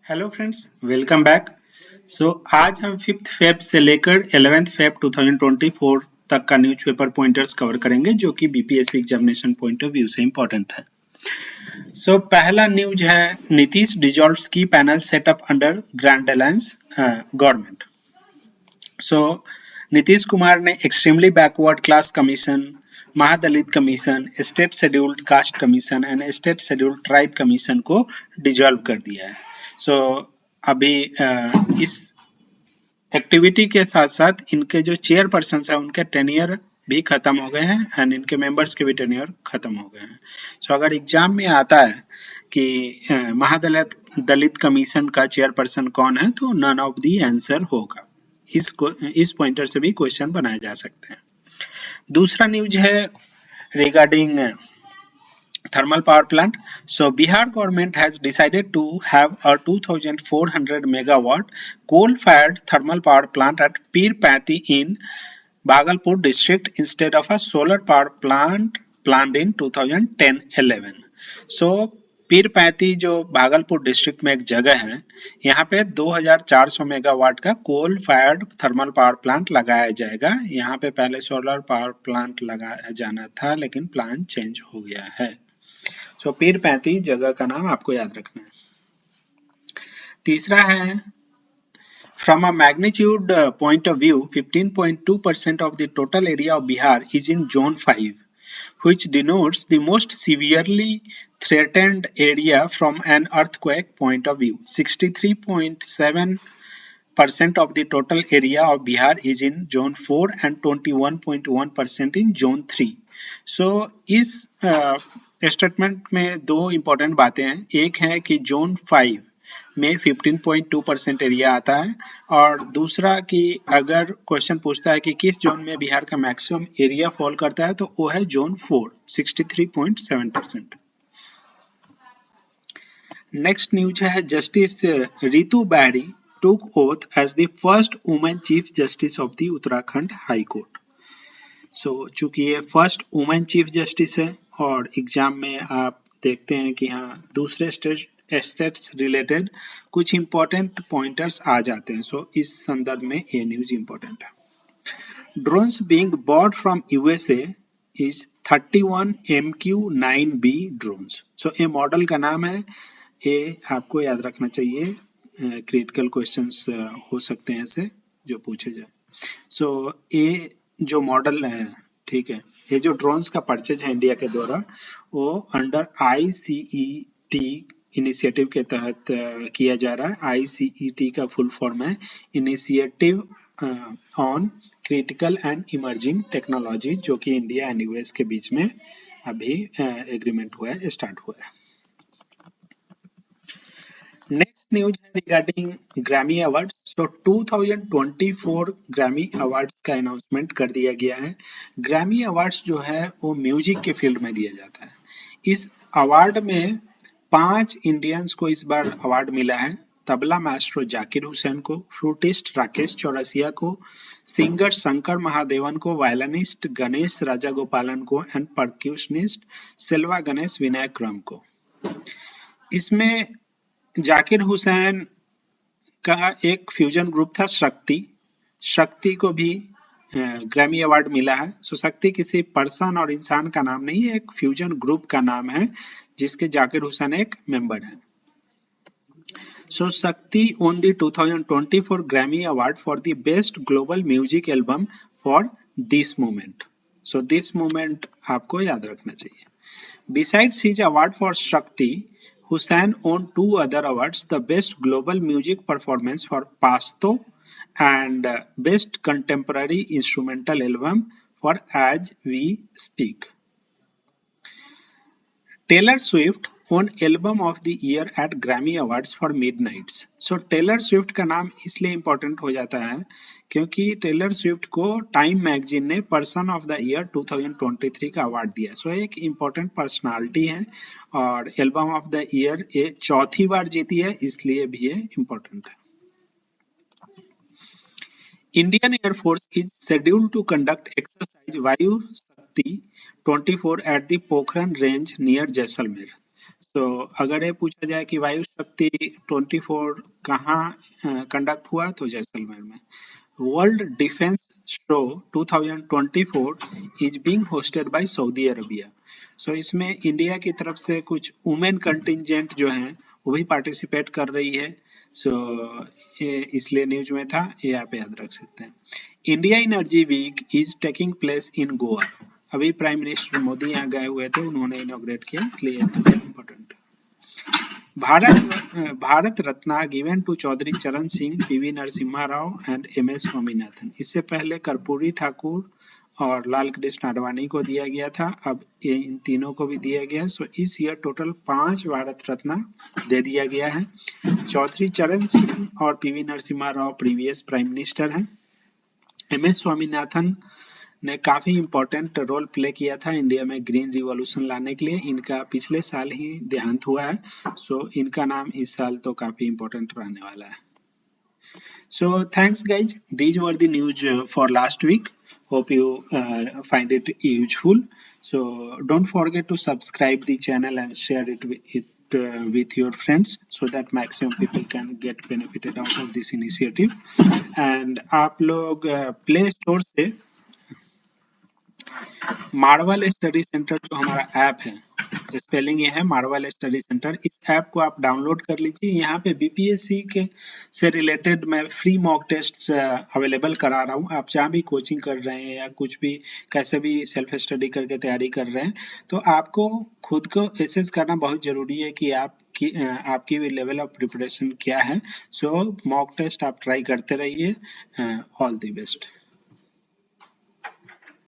Hello friends, welcome back. आज हम 5th Feb से लेकर 11th फेब 2024 तक का न्यूज़पेपर पॉइंटर्स कवर करेंगे जो कि BPSC examination point of view से इम्पोर्टेंट है। पहला न्यूज है नीतीश डिजॉल्व्स की panel setup under grand alliance government. Nitish Kumar ने एक्सट्रीमली बैकवर्ड क्लास कमीशन, महादलित commission, state scheduled caste commission and state scheduled tribe commission को डिजॉल्व कर दिया है। अभी इस एक्टिविटी के साथ साथ इनके जो चेयरपर्सन है उनके टेन्योर भी खत्म हो गए हैं एंड इनके मेंबर्स के भी टेन्योर खत्म हो गए हैं। अगर एग्जाम में आता है कि महादलित कमीशन का चेयरपर्सन कौन है तो नन ऑफ दी आंसर होगा। इस पॉइंटर से भी क्वेश्चन बनाए जा सकते हैं। दूसरा न्यूज है regarding thermal power plant. Bihar government has decided to have a 2400 megawatt coal-fired thermal power plant at Pirpati in Bhagalpur district instead of a solar power plant planned in 2010-11. Pirpainti जो Bhagalpur district में एक जगह है, यहाँ पे 2400 megawatt का coal fired thermal power plant लगाया जाएगा। यहाँ पे पहले सोलर पावर प्लांट लगाया जाना था लेकिन प्लान चेंज हो गया है। पीरपैती जगह का नाम आपको याद रखना है। तीसरा है From a magnitude point of view, 15.2% of the total area of Bihar is in Zone 5, which denotes the most severely threatened area from an earthquake point of view. 63.7% of the total area of Bihar is in Zone 4 and 21.1% in Zone 3. इस statement में दो important बातें हैं। एक है कि zone 5 में 15.2% area आता है और दूसरा कि अगर क्वेश्चन पूछता है कि किस जोन में बिहार का मैक्सिमम एरिया फॉल करता है तो वो है जोन 4, 63.7%। नेक्स्ट न्यूज है justice Ritu berry took oath as the first woman chief justice of the Uttarakhand high court. चूंकि ये फर्स्ट वुमेन चीफ जस्टिस है और एग्जाम में आप देखते हैं कि हाँ दूसरे स्टेट्स रिलेटेड कुछ इंपॉर्टेंट पॉइंटर्स आ जाते हैं। इस संदर्भ में ये न्यूज इंपॉर्टेंट है। Drones being bought from USA is 31 MQ-9B drones. ये मॉडल का नाम है, ये आपको याद रखना चाहिए। क्रिटिकल क्वेश्चंस हो सकते हैं ऐसे जो पूछे जाए। ये जो मॉडल है, ठीक है, ये जो ड्रोन्स का परचेज है इंडिया के द्वारा वो अंडर ICET इनिशिएटिव के तहत किया जा रहा है। ICET का फुल फॉर्म है initiative on critical and emerging technology, जो कि इंडिया एंड यूएस के बीच में अभी एग्रीमेंट हुआ है, स्टार्ट हुआ है। नेक्स्ट न्यूज है regarding Grammy awards. 2024 Grammy awards का अनाउंसमेंट कर दिया गया है। ग्रैमी अवार्ड्स जो है वो म्यूजिक के फील्ड में दिया जाता है। इस अवार्ड में 5 इंडियंस को इस बार अवार्ड मिला है। तबला मास्ट्रो जाकिर हुसैन को, फ्लूटिस्ट राकेश चौरसिया को, सिंगर शंकर महादेवन को, वायलिनिस्ट गणेश राजागोपालन को एंड परक्यूशनिस्ट सेल्वा गणेश विनायक राम को। इसमें जाकिर हुसैन का एक फ्यूजन ग्रुप था शक्ति को भी ग्रैमी अवार्ड मिला है। शक्ति किसी पर्सन और इंसान का नाम नहीं है, एक फ्यूजन ग्रुप का नाम है जिसके जाकिर हुसैन एक मेंबर है। शक्ति won the 2024 Grammy Award for the Best Global Music Album for This Moment. This Moment आपको याद रखना चाहिए। Besides his award for Shakti, Hussain won 2 other awards, the Best Global Music Performance for Pasto and Best Contemporary Instrumental Album for As We Speak. Taylor Swift won Album of the Year at Grammy Awards for Midnights. Taylor Swift का नाम इसलिए important हो जाता है क्योंकि Taylor Swift को Time magazine ने person of the year 2023 का अवार्ड दिया। एक इम्पोर्टेंट पर्सनालिटी है और एल्बम ऑफ द ईयर ये 4थी बार जीती है, इसलिए भी ये इम्पोर्टेंट है। Indian Air Force is scheduled to conduct exercise Vayu Shakti 24 at the Pokhran range near Jaisalmer. सो अगर ये पूछा जाए कि वायु शक्ति 24 कहाँ कंडक्ट हुआ, तो जैसलमेर में। World defence show 2024 is being hosted by Saudi Arabia. So इसमें इंडिया की तरफ से कुछ वुमेन कंटिजेंट जो हैं वो भी पार्टिसिपेट कर रही है। सो ये इसलिए न्यूज में था, ये आप याद रख सकते हैं। India energy week is taking place in Goa. अभी प्राइम मिनिस्टर मोदी यहाँ गए हुए थे, उन्होंने इनॉग्रेट किया, इसलिए important. Bharat Ratna given to Chaudhary Charan Singh, PV Narasimha Rao and MS. Swaminathan. इससे पहले कर्पूरी ठाकुर और लाल कृष्ण आडवाणी को दिया गया था, अब ये इन तीनों को भी दिया गया है। सो इस ईयर टोटल 5 भारत रत्न दे दिया गया है। चौधरी चरण सिंह और PV Narasimha Rao previous prime minister हैं। एम.एस. स्वामीनाथन ने काफी इम्पोर्टेंट रोल प्ले किया था इंडिया में ग्रीन रिवॉल्यूशन लाने के लिए। इनका पिछले साल ही देहांत हुआ है, सो इनका नाम इस साल तो काफी इम्पोर्टेंट रहने वाला है। So thanks guys, these were the news for last week. Hope you find it useful. So don't forget to subscribe the channel and share it with your friends, so that maximum people can get benefited out of this initiative. And आप लोग play store से Marvel study centre जो हमारा app है, spelling ये है Marvel study centre, इस app को आप डाउनलोड कर लीजिए। यहाँ पे बीपीएससी के से रिलेटेड मैं फ्री मॉक टेस्ट अवेलेबल करा रहा हूँ। आप जहाँ भी कोचिंग कर रहे हैं या कुछ भी कैसे भी सेल्फ स्टडी करके तैयारी कर रहे हैं, तो आपको खुद को एसेस करना बहुत जरूरी है कि आपकी लेवल ऑफ प्रिपरेशन क्या है। सो मॉक टेस्ट आप ट्राई करते रहिए। All the best.